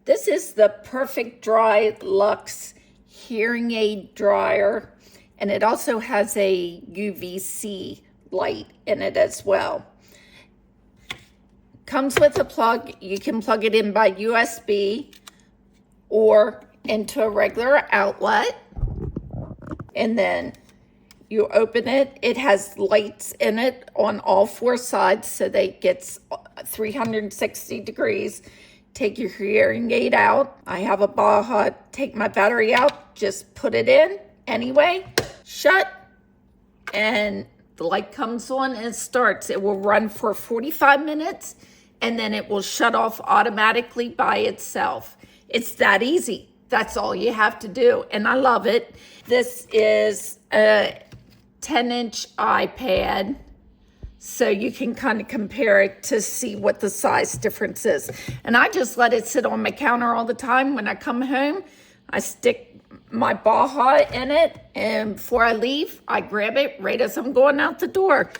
This is the PerfectDry LUX hearing aid dryer, and it also has a UVC light in it as well. Comes with a plug. You can plug it in by USB or into a regular outlet, and then you open it. It has lights in it on all four sides so that it gets 360 degrees. Take your hearing aid out. I have a Baja, take my battery out, just put it in anyway, shut, and the light comes on and starts. It will run for 45 minutes and then it will shut off automatically by itself. It's that easy. That's all you have to do, and I love it. This is a 10-inch iPad, so you can kind of compare it to see what the size difference is. And I just let it sit on my counter all the time. When I come home, I stick my Baja in it, and before I leave, I grab it right as I'm going out the door.